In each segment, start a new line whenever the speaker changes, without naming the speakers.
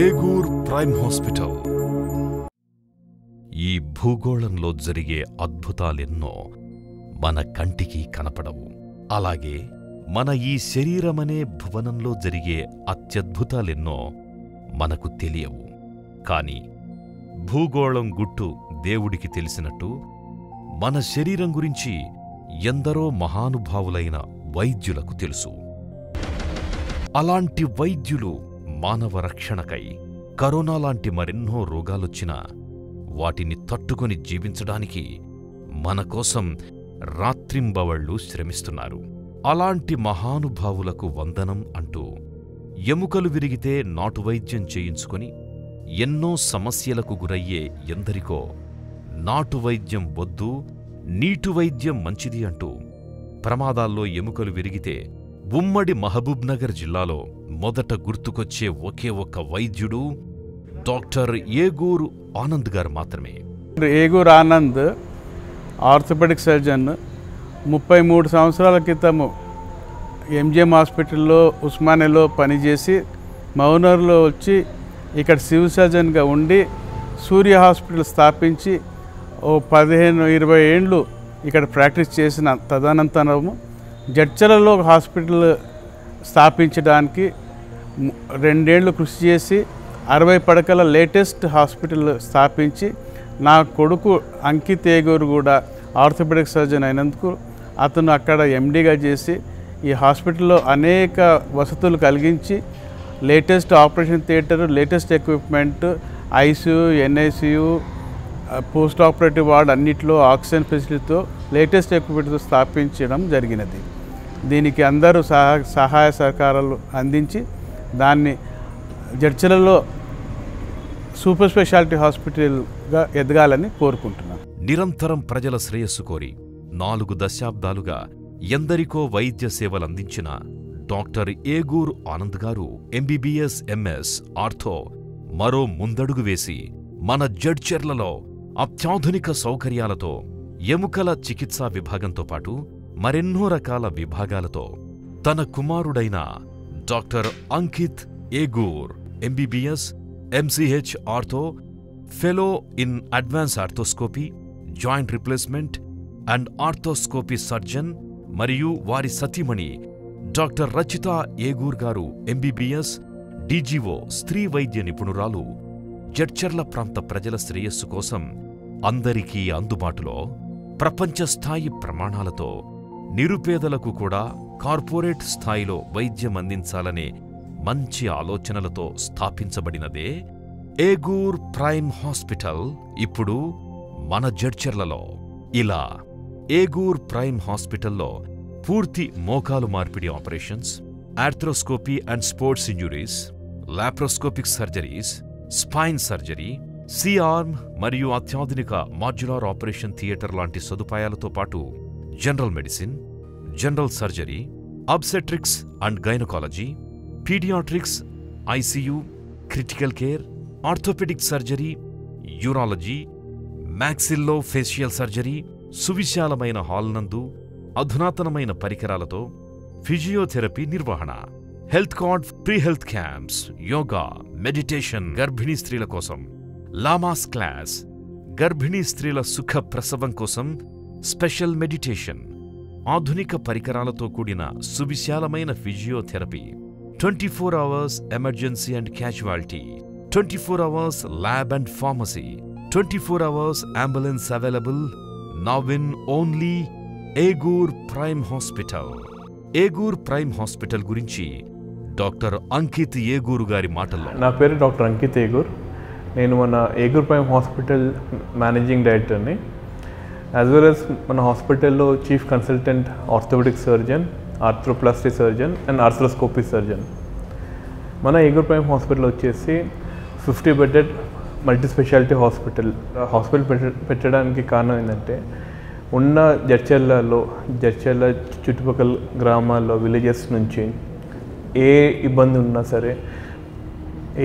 ఏగూర్ prime hospital. ఈ భూగోళంలో జరిగే అద్భుతాలెన్నో మన కంటికి కనపడవు. అలాగే మన ఈ శరీరమనే భువనంలో జరిగే అత్యద్భుతాలెన్నో మనకు తెలియవు. కాని భూగోళం గుట్టు దేవుడికి తెలిసినట్టు మన శరీరం గురించి ఎందరో మహానుభావులైన వైద్యులకు తెలుసు. అలాంటి వైద్యులు మానవ రక్షణకై కరోనా లాంటి మరెన్నో రోగాలొచ్చినా వాటిని తట్టుకొని జీవించడానికి మన కోసం రాత్రింబవళ్లు శ్రమిస్తున్నారు. అలాంటి మహానుభావులకు వందనం అంటూ ఎముకలు విరిగితే నాటు వైద్యం చేయించుకొని ఎన్నో సమస్యలకు గురయ్యే ఎందరికో నాటు వైద్యం వద్దు, నీటు వైద్యం మంచిది అంటూ ప్రమాదాల్లో ఎముకలు విరిగితే ఉమ్మడి మహబూబ్నగర్ జిల్లాలో మొదట గుర్తుకొచ్చే ఒకే ఒక్క వైద్యుడు డాక్టర్ ఏగూర్ ఆనంద్ గారు మాత్రమే.
ఏగూర్ ఆనంద్ ఆర్థోపెడిక్ సర్జన్. 33 సంవత్సరాల క్రితము ఎంజిఎం హాస్పిటల్లో ఉస్మానియాలో పనిచేసి మౌనర్లో వచ్చి ఇక్కడ సివిల్ సర్జన్గా ఉండి సూర్య హాస్పిటల్ స్థాపించి 15-20 ఏళ్ళు ఇక్కడ ప్రాక్టీస్ చేసిన తదనంతరము జడ్చర్లలో హాస్పిటల్ స్థాపించడానికి 2 ఏళ్ళు కృషి చేసి 60 పడకల లేటెస్ట్ హాస్పిటల్ స్థాపించి నా కొడుకు అంకిత్ ఏగూర్ కూడా ఆర్థోపెడిక్ సర్జన్ అయినందుకు అతను అక్కడ ఎండీగా చేసి ఈ హాస్పిటల్లో అనేక వసతులు కలిగించి latest operation theatre, latest equipment, ICU, NICU, post operative ward అన్నింటిలో ఆక్సిజన్ ఫెసిలిటీతో లేటెస్ట్ ఎక్విప్మెంట్తో స్థాపించడం జరిగినది. దీనికి అందరూ సహాయ సహకారాలు అందించి దాన్ని జడ్చర్లలో సూపర్ స్పెషాలిటీ హాస్పిటల్గా ఎదగాలని కోరుకుంటున్నాను.
నిరంతరం ప్రజల శ్రేయస్సు కోరి 4 దశాబ్దాలుగా ఎందరికో వైద్య సేవలందించిన doctor Egur Anand garu MBBS, MS, ortho మరో ముందడుగు వేసి మన జడ్చర్లలో అత్యాధునిక సౌకర్యాలతో ఎముకల చికిత్సా విభాగంతో పాటు మరెన్నో రకాల విభాగాలతో తన కుమారుడైన doctor Ankit Egur MBBS, MCh ortho, fellow in advance arthroscopy, joint replacement and arthroscopy surgeon మరియు వారి సతీమణి డాక్టర్ రచితా ఏగూర్ గారు ఎంబీబీఎస్, డీజీఓ, స్త్రీ వైద్య నిపుణురాలు జడ్చర్ల ప్రాంత ప్రజల శ్రేయస్సు కోసం అందరికీ అందుబాటులో ప్రపంచ స్థాయి ప్రమాణాలతో నిరుపేదలకు కూడా కార్పొరేట్ స్థాయిలో వైద్యం అందించాలనే మంచి ఆలోచనలతో స్థాపించబడినదే ఏగూర్ ప్రైమ్ హాస్పిటల్ ఇప్పుడు మన జడ్చర్లలో. ఇలా ఏగూర్ ప్రైమ్ హాస్పిటల్లో పూర్తి మోకాలు మార్పిడి operations, arthroscopy and sports injuries, laparoscopic surgeries, spine surgery, C arm మరియు అత్యాధునిక మాడ్యులార్ ఆపరేషన్ థియేటర్ లాంటి సదుపాయాలతో పాటు general medicine, general surgery, obstetrics and gynaecology, paediatrics, ICU, critical care, orthopaedic surgery, urology, maxillo facial surgery, సువిశాలమైన హాల్ నందు అధునాతనమైన పరికరాలతో physiotherapy నిర్వహణ, health card, pre health camps, yoga, meditation, గర్భిణీ స్త్రీల కోసం లామాస్ క్లాస్, గర్భిణీ స్త్రీల సుఖ ప్రసవం కోసం స్పెషల్ మెడిటేషన్, ఆధునిక పరికరాలతో కూడిన సువిశాలమైన physiotherapy, 24 hours emergency and casualty, 24 hours lab and pharmacy, 24 hours ambulance available now in only Egur prime hospital. Egur prime hospital గురించి డాక్టర్ అంకిత్ ఏగూర్ గారి మాటల్లో.
నా పేరు డాక్టర్ అంకిత్ ఏగూర్. నేను మన ఏగూర్ ప్రైమ్ హాస్పిటల్ మేనేజింగ్ డైరెక్టర్ని. యాజ్ వెల్ యాజ్ మన హాస్పిటల్లో chief consultant orthopaedic surgeon, arthroplastic surgeon and arthroscopy surgeon. మన ఏగూర్ ప్రైమ్ హాస్పిటల్ వచ్చేసి 50 బెడెడ్ మల్టీ స్పెషాలిటీ హాస్పిటల్. పెట్టడానికి కారణం ఏంటంటే ఉన్న జడ్చర్ల చుట్టుపక్కల గ్రామాల్లో, విలేజెస్ నుంచి ఏ ఇబ్బంది ఉన్నా సరే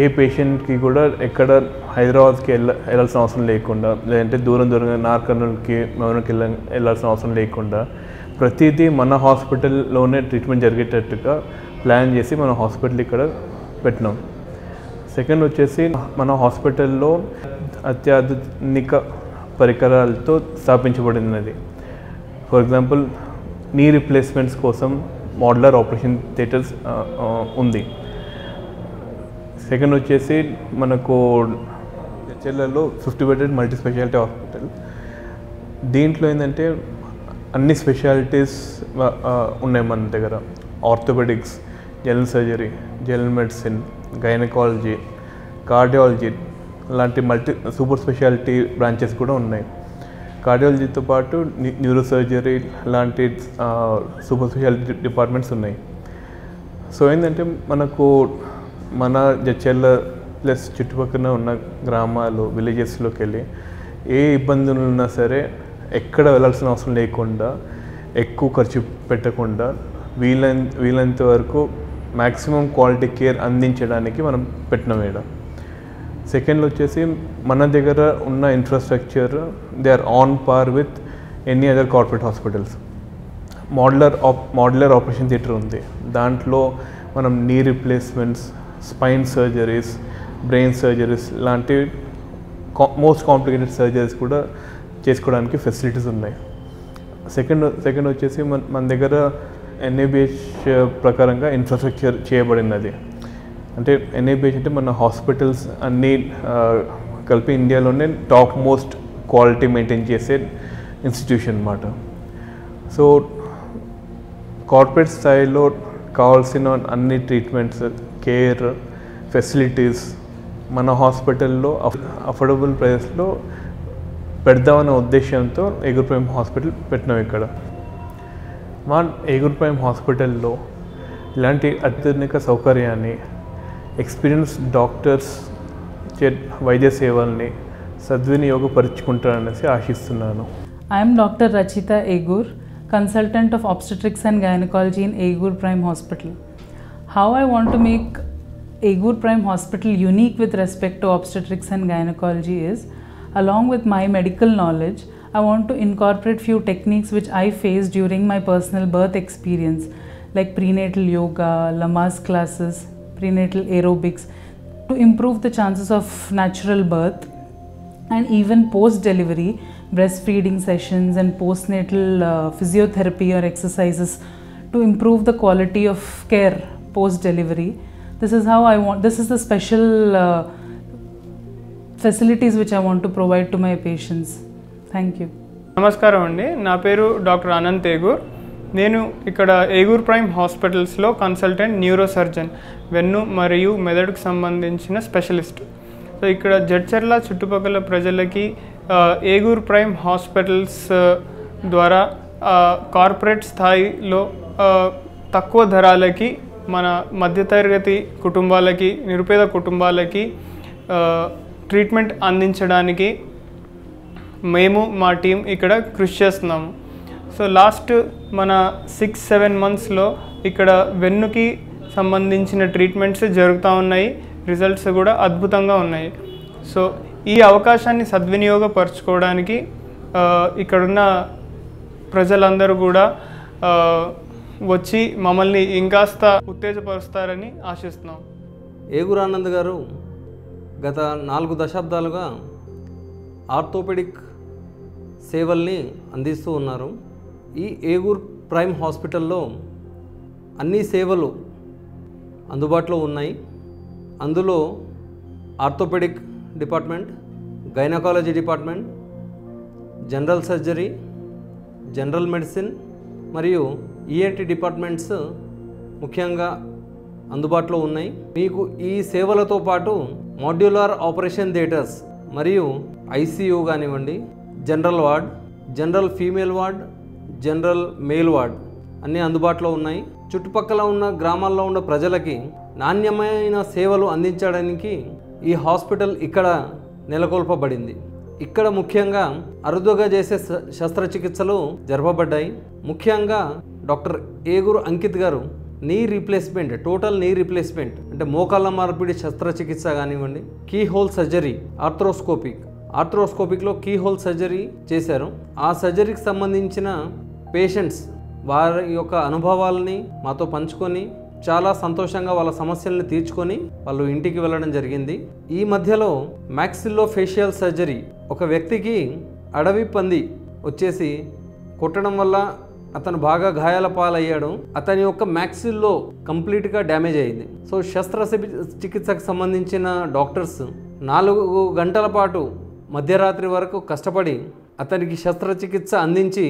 ఏ పేషెంట్కి కూడా ఎక్కడ హైదరాబాద్కి వెళ్ళాల్సిన అవసరం లేకుండా, లేదంటే దూరంగా నార్కర్నూల్కి, మౌనకి వెళ్ళాల్సిన అవసరం లేకుండా ప్రతిదీ మన హాస్పిటల్లోనే ట్రీట్మెంట్ జరిగేటట్టుగా ప్లాన్ చేసి మన హాస్పిటల్ ఇక్కడ పెట్టినాం. సెకండ్ వచ్చేసి మన హాస్పిటల్లో అత్యాధునిక పరికరాలతో స్థాపించబడినది. ఫర్ ఎగ్జాంపుల్ నీ రీప్లేస్మెంట్స్ కోసం మోడ్యులర్ ఆపరేషన్ థియేటర్స్ ఉంది. సెకండ్ వచ్చేసి మనకు చెల్లలో 50 బెడెడ్ మల్టీ స్పెషాలిటీ హాస్పిటల్. దీంట్లో ఏంటంటే అన్ని స్పెషాలిటీస్ ఉన్నాయి మన దగ్గర. Orthopaedics, general surgery, general medicine, gynaecology, cardiology లాంటి సూపర్ స్పెషాలిటీ బ్రాంచెస్ కూడా ఉన్నాయి. కార్డియాలజీతో పాటు న్యూరో సర్జరీ లాంటి సూపర్ స్పెషాలిటీ డిపార్ట్మెంట్స్ ఉన్నాయి. సో ఏంటంటే మనకు మన జడ్చర్ల ప్లస్ చుట్టుపక్కల ఉన్న గ్రామాలు, విలేజెస్లోకి వెళ్ళి ఏ ఇబ్బందులు ఉన్నా సరే ఎక్కడ వెళ్ళాల్సిన అవసరం లేకుండా, ఎక్కువ ఖర్చు పెట్టకుండా వీలైనంత వరకు మ్యాక్సిమం క్వాలిటీ కేర్ అందించడానికి మనం పెట్టినాం ఇక్కడ. సెకండ్ వచ్చేసి మన దగ్గర ఉన్న infrastructure they are on par with any other corporate hospitals. Modular operation theatre ఉంది. దాంట్లో మనం knee replacements, spine surgeries, brain surgeries లాంటి మోస్ట్ కాంప్లికేటెడ్ సర్జరీస్ కూడా చేసుకోవడానికి ఫెసిలిటీస్ ఉన్నాయి. సెకండ్ వచ్చేసి మన దగ్గర NABH ప్రకారంగా ఇన్ఫ్రాస్ట్రక్చర్ చేయబడినది. అంటే NABH అంటే మన హాస్పిటల్స్ అన్నీ కలిపి ఇండియాలోనే టాప్ మోస్ట్ క్వాలిటీ మెయింటైన్ చేసే ఇన్స్టిట్యూషన్ అన్నమాట. సో కార్పొరేట్ స్థాయిలో కావాల్సిన అన్ని ట్రీట్మెంట్స్, కేర్, ఫెసిలిటీస్ మన హాస్పిటల్లో అఫోర్డబుల్ ప్రైస్లో పెడదామనే ఉద్దేశంతో ఏగూర్ ప్రైమ్ హాస్పిటల్ పెట్టినాం ఇక్కడ. మా ఏగూర్ ప్రైమ్ హాస్పిటల్లో ఇలాంటి అత్యాధునిక సౌకర్యాన్ని, ఎక్స్పీరియన్స్ డాక్టర్స్ వైద్య సేవల్ని సద్వినియోగపరుచుకుంటారనేసి ఆశిస్తున్నాను.
I am Dr. Rachita Egur, consultant of obstetrics and gynecology in Egur Prime Hospital. How I want to make Egur Prime Hospital unique with respect to obstetrics and gynecology is, along with my medical knowledge, I want to incorporate few techniques which I faced during my personal birth experience, like prenatal yoga, Lamaze classes, prenatal aerobics, to improve the chances of natural birth, and even post-delivery breastfeeding sessions and postnatal physiotherapy or exercises to improve the quality of care post-delivery. This is how I want, this is the special facilities which I want to provide to my patients. Thank you.
నమస్కారం అండి, నా పేరు doctor Anant ఏగూర్. నేను ఇక్కడ ఏగూర్ prime హాస్పిటల్స్లో consultant neuro surgeon, వెన్ను మరియు మెదడుకు సంబంధించిన స్పెషలిస్ట్. సో ఇక్కడ జడ్చర్ల చుట్టుపక్కల ప్రజలకి ఏగూర్ ప్రైమ్ హాస్పిటల్స్ ద్వారా కార్పొరేట్ స్థాయిలో తక్కువ ధరలకి మన మధ్యతరగతి కుటుంబాలకి, నిరుపేద కుటుంబాలకి ట్రీట్మెంట్ అందించడానికి మేము మా టీం ఇక్కడ కృషి చేస్తున్నాము. సో లాస్ట్ మన 6-7 మంత్స్లో ఇక్కడ వెన్నుకి సంబంధించిన ట్రీట్మెంట్స్ జరుగుతూ ఉన్నాయి. రిజల్ట్స్ కూడా అద్భుతంగా ఉన్నాయి. సో ఈ అవకాశాన్ని సద్వినియోగపరచుకోవడానికి ఇక్కడున్న ప్రజలందరూ కూడా వచ్చి మమ్మల్ని ఇంకాస్త ఉత్తేజపరుస్తారని ఆశిస్తున్నాం.
ఏగూర్ ఆనంద్ గారు గత 4 దశాబ్దాలుగా ఆర్థోపెడిక్ సేవల్ని అందిస్తూ ఉన్నారు. ఈ ఏగూర్ ప్రైమ్ హాస్పిటల్లో అన్ని సేవలు అందుబాటులో ఉన్నాయి. అందులో orthopaedic department, gynaecology department, general surgery, general medicine మరియు ENT డిపార్ట్మెంట్స్ ముఖ్యంగా అందుబాటులో ఉన్నాయి. మీకు ఈ సేవలతో పాటు మాడ్యులర్ ఆపరేషన్ థియేటర్స్ మరియు ICU కానివ్వండి, general ward, general female ward, general male ward అన్నీ అందుబాటులో ఉన్నాయి. చుట్టుపక్కల ఉన్న గ్రామాల్లో ఉన్న ప్రజలకి నాణ్యమైన సేవలు అందించడానికి ఈ హాస్పిటల్ ఇక్కడ నెలకొల్పబడింది. ఇక్కడ ముఖ్యంగా అరుదుగా చేసే శస్త్రచికిత్సలు జరపబడ్డాయి. ముఖ్యంగా డాక్టర్ ఏగూర్ అంకిత్ గారు knee replacement, total knee replacement అంటే మోకాళ్ళ మార్పిడి శస్త్రచికిత్స కానివ్వండి, కీ హోల్ సర్జరీ, ఆర్థ్రోస్కోపిక్లో కీ హోల్ సర్జరీ చేశారు. ఆ సర్జరీకి సంబంధించిన పేషెంట్స్ వారి యొక్క అనుభవాలని మాతో పంచుకొని చాలా సంతోషంగా వాళ్ళ సమస్యల్ని తీర్చుకొని వాళ్ళు ఇంటికి వెళ్ళడం జరిగింది. ఈ మధ్యలో మ్యాక్సిల్లోఫేషియల్ సర్జరీ, ఒక వ్యక్తికి అడవి పంది వచ్చేసి కొట్టడం వల్ల అతను బాగా గాయాల పాలయ్యాడు. అతని యొక్క మ్యాక్సిల్లో కంప్లీట్గా డ్యామేజ్ అయింది. సో శస్త్రచికిత్సకు సంబంధించిన డాక్టర్స్ 4 గంటల పాటు మధ్యరాత్రి వరకు కష్టపడి అతనికి శస్త్రచికిత్స అందించి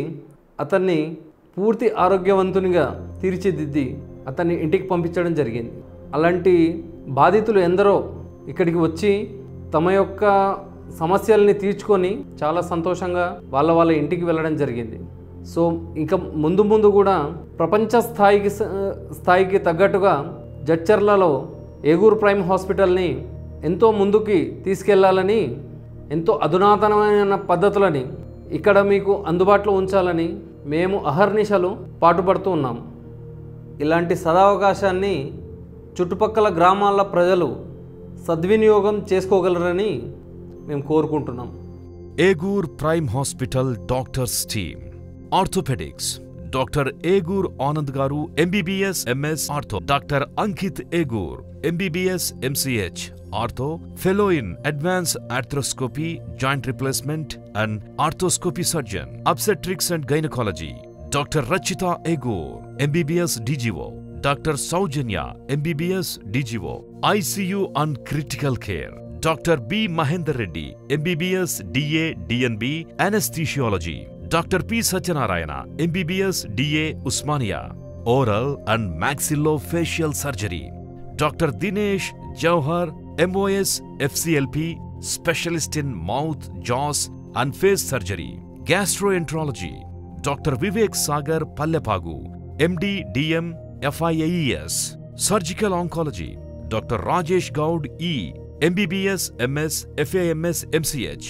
అతన్ని పూర్తి ఆరోగ్యవంతునిగా తీర్చిదిద్ది అతన్ని ఇంటికి పంపించడం జరిగింది. అలాంటి బాధితులు ఎందరో ఇక్కడికి వచ్చి తమ యొక్క సమస్యల్ని తీర్చుకొని చాలా సంతోషంగా వాళ్ళ ఇంటికి వెళ్ళడం జరిగింది. సో ఇంకా ముందు కూడా ప్రపంచ స్థాయికి తగ్గట్టుగా జడ్చర్లలో ఏగూర్ ప్రైమ్ హాస్పిటల్ని ఎంతో ముందుకి తీసుకెళ్లాలని, ఎంతో అధునాతనమైన పద్ధతులని ఇక్కడ మీకు అందుబాటులో ఉంచాలని మేము అహర్నిశలు పాటుపడుతూ ఉన్నాం. ఇలాంటి సదావకాశాన్ని చుట్టుపక్కల గ్రామాల ప్రజలు సద్వినియోగం చేసుకోగలరని మేము కోరుకుంటున్నాం.
Egur prime hospital doctors team. Orthopaedics doctor Egur Anand garu MBBS MS ortho. Doctor Ankit Egur MBBS MCh ortho, fellow in advance arthroscopy, joint replacement and arthroscopy surgeon. Obstetrics and gynaecology doctor Rachita Egur MBBS DGO. Doctor Soujanya MBBS DGO, ICU and critical care. Doctor B Mahender Reddy MBBS DA DNB anaesthesiology. Doctor P Satyanarayana MBBS DA Osmania, oral and maxillofacial surgery. Doctor Dinesh Jouhar MOs ఎఫ్సిఎల్పి, specialist in mouth, jaws and face surgery. Gastroenterology doctor Vivek Sagar Pallepagu MD DM FIAES. Surgical oncology doctor Rajesh Goud E MBBS MS FAMS MCh.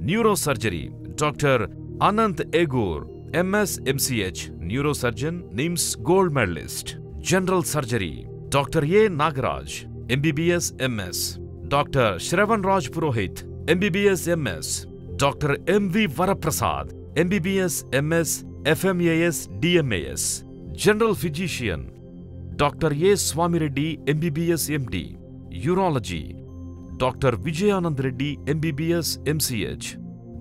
Neuro surgery doctor Anant Egur MS MCh, neuro surgeon, NIMS gold medallist. General surgery doctor A Nagaraj MBBS MS. Doctor Shravan Raj Purohit MBBS MS. Doctor MV Varaprasad MBBS MS FMAS DMAS. General physician doctor A Swamireddy MBBS MD. Urology doctor Vijayanand Reddy MBBS MCh.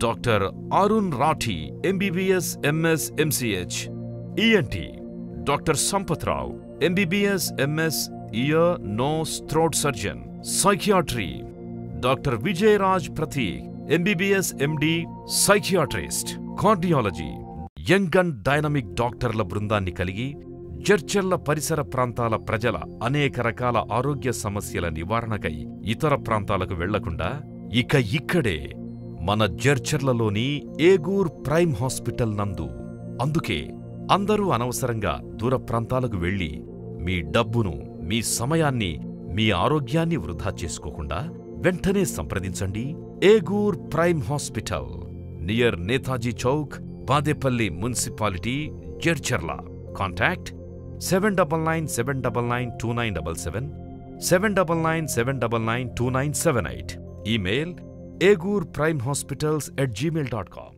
Doctor Arun Rathi MBBS MS MCH. ENT doctor Sampathrao MBBS MS ear nose throat surgeon. Psychiatry doctor Vijayaraj Prateek MBBS MD psychiatrist. Cardiology young and dynamic డాక్టర్ల బృందాన్ని కలిగి జడ్చర్ల పరిసర ప్రాంతాల ప్రజల అనేక రకాల ఆరోగ్య సమస్యల నివారణకై ఇతర ప్రాంతాలకు వెళ్లకుండా ఇక్కడే మన జడ్చర్లలోని ఏగూర్ ప్రైమ్ హాస్పిటల్ నందు. అందుకే అందరూ అనవసరంగా దూర ప్రాంతాలకు వెళ్లి మీ డబ్బును, మీ సమయాన్ని, మీ ఆరోగ్యాన్ని వృధా చేసుకోకుండా వెంటనే సంప్రదించండి. Egur prime hospital, near Netaji Chowk, Badepally municipality, Jadcherla. Contact 7997992977, 7997992978. Email agoorprimehospitals@gmail.com.